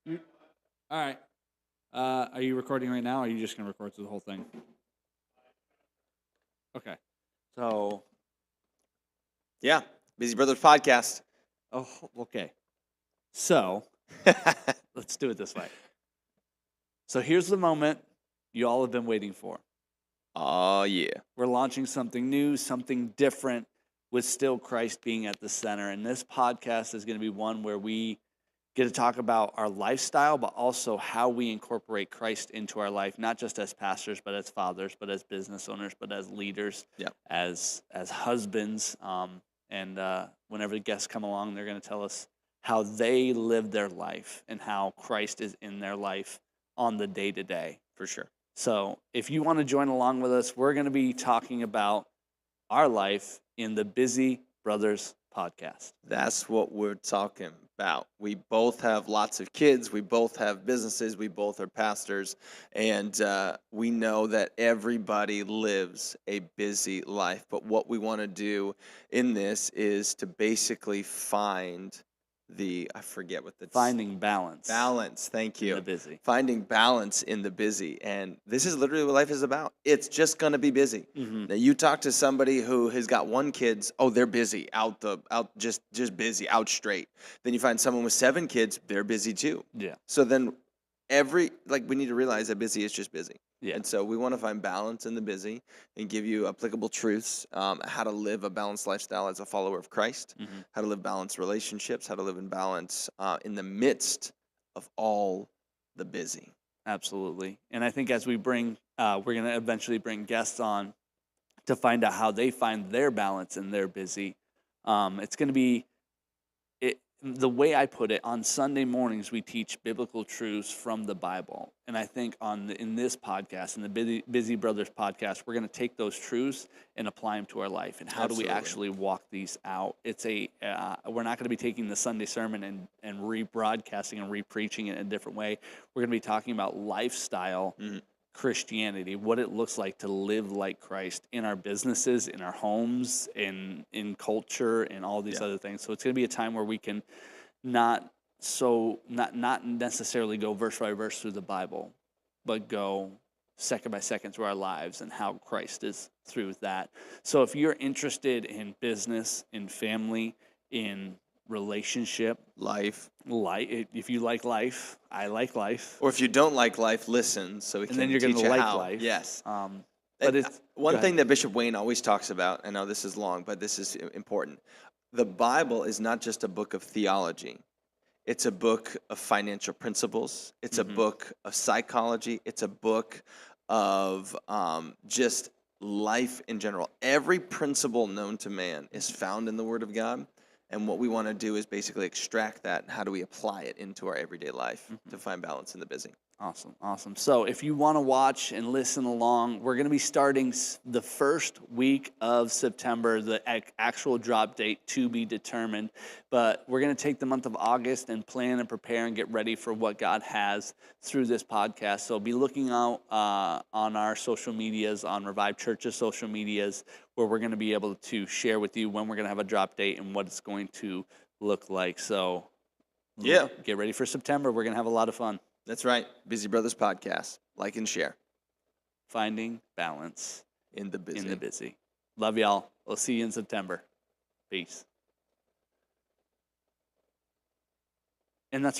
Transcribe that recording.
You- All right. Are you recording right now, or are you just going to record through the whole thing? Okay. So, Yeah, Busy Brothers Podcast. okay. So, let's do it this way. So, here's the moment you all have been waiting for. Oh, yeah. We're launching something new, something different, with still Christ being at the center. And this podcast is going to be one where we get to talk about our lifestyle, but also how we incorporate Christ into our life, not just as pastors, but as fathers, but as business owners, but as leaders, Yep. as husbands. And whenever the guests come along, they're going to tell us how they live their life and how Christ is in their life on the day-to-day. For sure. So if you want to join along with us, we're going to be talking about our life in the Busy Brothers podcast. That's what we're talking about. We both have lots of kids. We both have businesses. We both are pastors. And we know that everybody lives a busy life. But what we want to do in this is to basically find I forget what the Finding balance. balance. Thank you. In the busy. Finding balance in the busy. And this is literally what life is about. It's just going to be busy. Mm-hmm. Now, you talk to somebody who has got one kids, oh, they're busy, just busy, out straight. Then you find someone with 7 kids, they're busy too. Yeah. So then we need to realize that busy is just busy. Yeah. And so we want to find balance in the busy and give you applicable truths, how to live a balanced lifestyle as a follower of Christ, Mm-hmm. how to live balanced relationships, how to live in balance in the midst of all the busy. Absolutely. And I think as we bring, we're going to eventually bring guests on to find out how they find their balance in their busy. It's going to be, the way I put it, on Sunday mornings, we teach biblical truths from the Bible. And I think in this podcast, in the Busy Brothers podcast, we're going to take those truths and apply them to our life. And how do we Absolutely. actually walk these out? We're not going to be taking the Sunday sermon and rebroadcasting and repreaching it in a different way. We're going to be talking about lifestyle Christianity, what it looks like to live like Christ in our businesses, in our homes, in culture, and all these other things. So it's going to be a time where we can not necessarily go verse by verse through the Bible, but go second by second through our lives and how Christ is through that. So if you're interested in business, in family, in relationship, Life. if you like life, I like life. Or if you don't like life, listen so we And can then you're teach going to you like how. life. Yes. But it's One go thing that Bishop Wayne always talks about, I know this is long, but this is important. The Bible is not just a book of theology. It's a book of financial principles. It's a book of psychology. It's a book of just life in general. Every principle known to man is found in the Word of God. And what we want to do is basically extract that. And how do we apply it into our everyday life to find balance in the busy? Awesome. So if you want to watch and listen along, we're going to be starting the first week of September, the actual drop date to be determined. But we're going to take the month of August and plan and prepare and get ready for what God has through this podcast. So be looking out on our social medias, on Revive Church's social medias, where we're going to be able to share with you when we're going to have a drop date and what it's going to look like. So get ready for September. We're going to have a lot of fun. That's right. Busy Brothers Podcast. Like and share. Finding balance in the busy. Love y'all. We'll see you in September. Peace. And that's